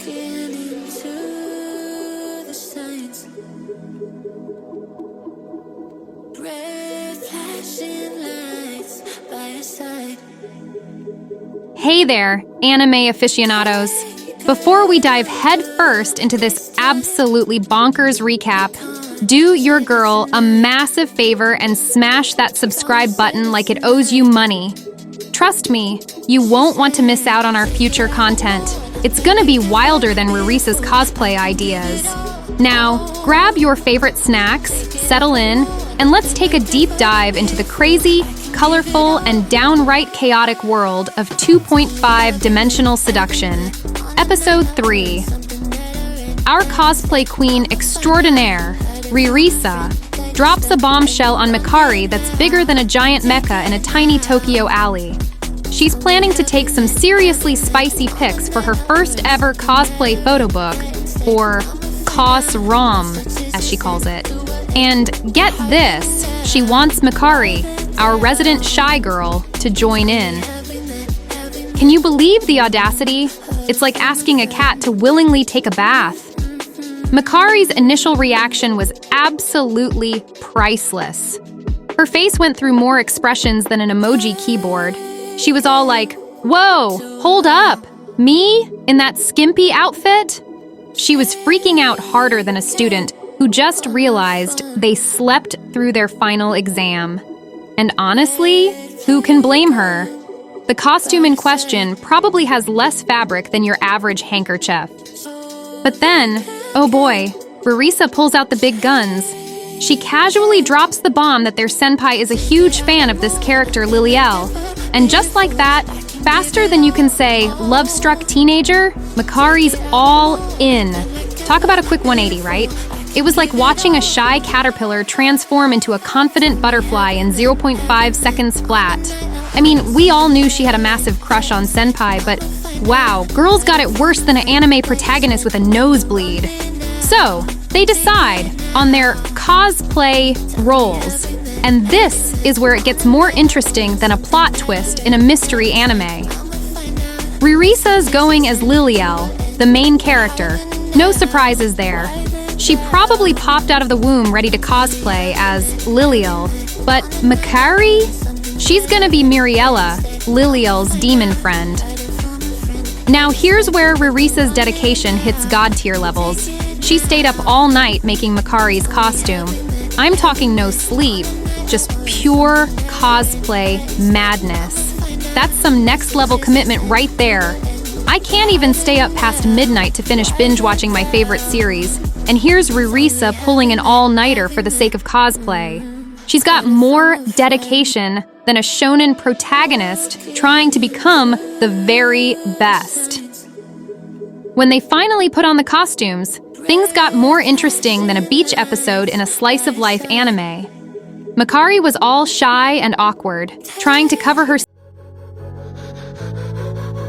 Hey there, anime aficionados. Before we dive headfirst into this absolutely bonkers recap, do your girl a massive favor and smash that subscribe button like it owes you money. Trust me, you won't want to miss out on our future content. It's gonna be wilder than Ririsa's cosplay ideas. Now, grab your favorite snacks, settle in, and let's take a deep dive into the crazy, colorful, and downright chaotic world of 2.5-dimensional seduction. Episode 3. Our cosplay queen extraordinaire, Ririsa, drops a bombshell on Mikari that's bigger than a giant mecha in a tiny Tokyo alley. She's planning to take some seriously spicy pics for her first ever cosplay photo book, or Cos-Rom, as she calls it. And get this, she wants Mikari, our resident shy girl, to join in. Can you believe the audacity? It's like asking a cat to willingly take a bath. Mikari's initial reaction was absolutely priceless. Her face went through more expressions than an emoji keyboard. She was all like, "Whoa, hold up! Me? In that skimpy outfit?" She was freaking out harder than a student who just realized they slept through their final exam. And honestly, who can blame her? The costume in question probably has less fabric than your average handkerchief. But then, oh boy, Ririsa pulls out the big guns. She casually drops the bomb that their senpai is a huge fan of this character, Lilysa. And just like that, faster than you can say, love-struck teenager, Mikari's all in. Talk about a quick 180, right? It was like watching a shy caterpillar transform into a confident butterfly in 0.5 seconds flat. I mean, we all knew she had a massive crush on senpai, but wow, girls got it worse than an anime protagonist with a nosebleed. So, they decide on their cosplay roles. And this is where it gets more interesting than a plot twist in a mystery anime. Ririsa's going as Lilysa, the main character. No surprises there. She probably popped out of the womb ready to cosplay as Lilysa, but Mikari? She's gonna be Miriella, Lilysa's demon friend. Now here's where Ririsa's dedication hits god-tier levels. She stayed up all night making Mikari's costume. I'm talking no sleep, just pure cosplay madness. That's some next-level commitment right there. I can't even stay up past midnight to finish binge-watching my favorite series. And here's Ririsa pulling an all-nighter for the sake of cosplay. She's got more dedication than a shonen protagonist trying to become the very best. When they finally put on the costumes, things got more interesting than a beach episode in a slice-of-life anime. Mikari was all shy and awkward, trying to cover her...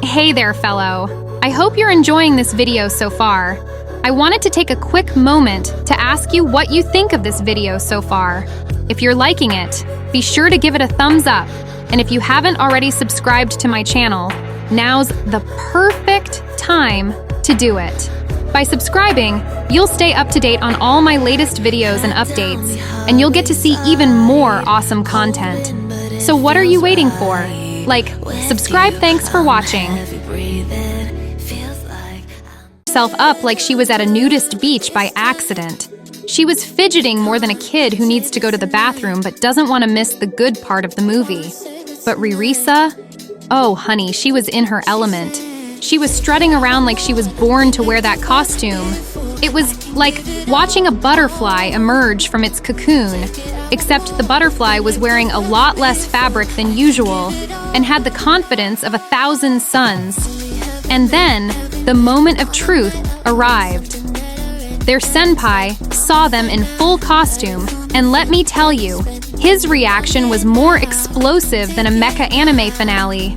Hey there, fellow. I hope you're enjoying this video so far. I wanted to take a quick moment to ask you what you think of this video so far. If you're liking it, be sure to give it a thumbs up. And if you haven't already subscribed to my channel, now's the perfect time to do it. By subscribing, you'll stay up to date on all my latest videos and updates, and you'll get to see even more awesome content. So what are you waiting for? Like, subscribe, thanks for watching. Herself up like she was at a nudist beach by accident. She was fidgeting more than a kid who needs to go to the bathroom but doesn't want to miss the good part of the movie. But Ririsa? Oh, honey, she was in her element. She was strutting around like she was born to wear that costume. It was like watching a butterfly emerge from its cocoon, except the butterfly was wearing a lot less fabric than usual and had the confidence of 1,000 suns. And then, the moment of truth arrived. Their senpai saw them in full costume, and let me tell you, his reaction was more explosive than a mecha anime finale.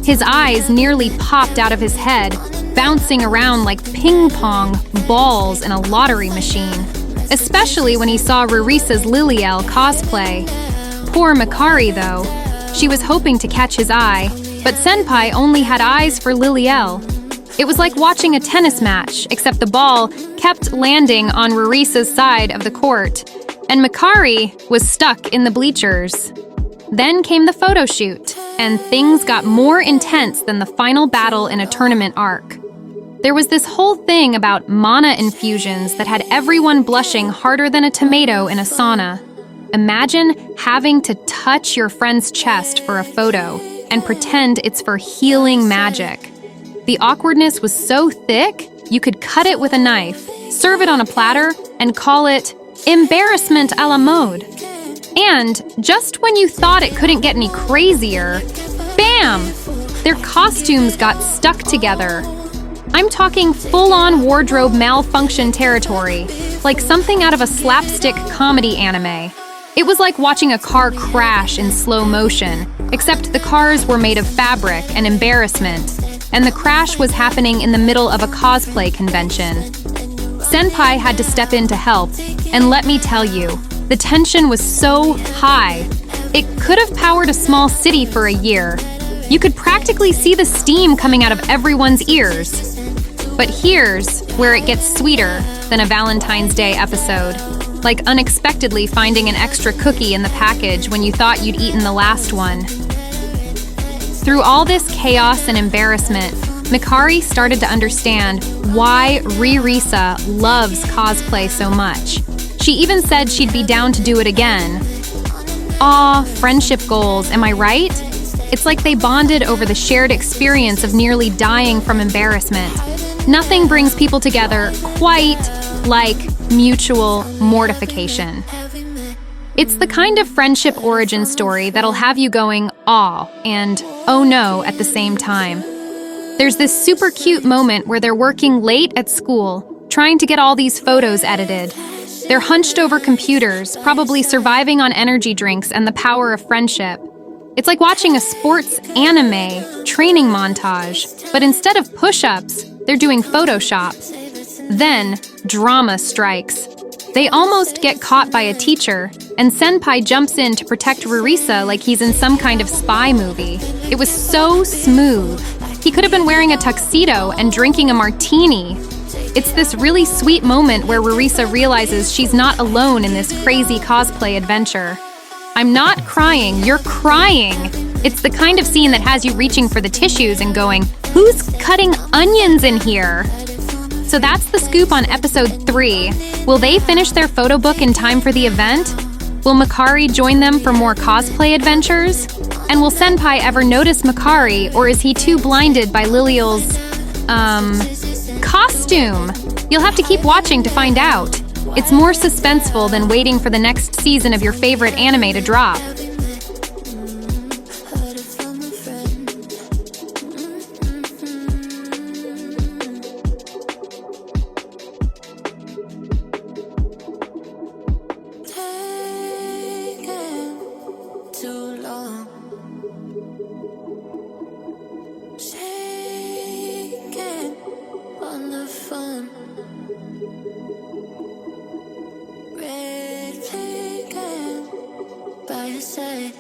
His eyes nearly popped out of his head, bouncing around like ping-pong balls in a lottery machine, especially when he saw Ririsa's Lilysa cosplay. Poor Mikari, though. She was hoping to catch his eye, but senpai only had eyes for Lilysa. It was like watching a tennis match, except the ball kept landing on Ririsa's side of the court, and Mikari was stuck in the bleachers. Then came the photo shoot, and things got more intense than the final battle in a tournament arc. There was this whole thing about mana infusions that had everyone blushing harder than a tomato in a sauna. Imagine having to touch your friend's chest for a photo and pretend it's for healing magic. The awkwardness was so thick, you could cut it with a knife, serve it on a platter, and call it embarrassment a la mode. And just when you thought it couldn't get any crazier, bam! Their costumes got stuck together. I'm talking full-on wardrobe malfunction territory, like something out of a slapstick comedy anime. It was like watching a car crash in slow motion, except the cars were made of fabric and embarrassment, and the crash was happening in the middle of a cosplay convention. Senpai had to step in to help, and let me tell you, the tension was so high. It could have powered a small city for a year. You could practically see the steam coming out of everyone's ears. But here's where it gets sweeter than a Valentine's Day episode. Like unexpectedly finding an extra cookie in the package when you thought you'd eaten the last one. Through all this chaos and embarrassment, Mikari started to understand why Ririsa loves cosplay so much. She even said she'd be down to do it again. Aw, friendship goals, am I right? It's like they bonded over the shared experience of nearly dying from embarrassment. Nothing brings people together quite like mutual mortification. It's the kind of friendship origin story that'll have you going aw and oh no at the same time. There's this super cute moment where they're working late at school, trying to get all these photos edited. They're hunched over computers, probably surviving on energy drinks and the power of friendship. It's like watching a sports anime training montage, but instead of push-ups, they're doing Photoshop. Then, drama strikes. They almost get caught by a teacher, and Senpai jumps in to protect Ririsa like he's in some kind of spy movie. It was so smooth. He could have been wearing a tuxedo and drinking a martini. It's this really sweet moment where Ririsa realizes she's not alone in this crazy cosplay adventure. I'm not crying, you're crying! It's the kind of scene that has you reaching for the tissues and going, who's cutting onions in here? So that's the scoop on episode 3. Will they finish their photo book in time for the event? Will Mikari join them for more cosplay adventures? And will Senpai ever notice Mikari, or is he too blinded by Lilysa's, costume? You'll have to keep watching to find out. It's more suspenseful than waiting for the next season of your favorite anime to drop. On the phone, red flag by your side.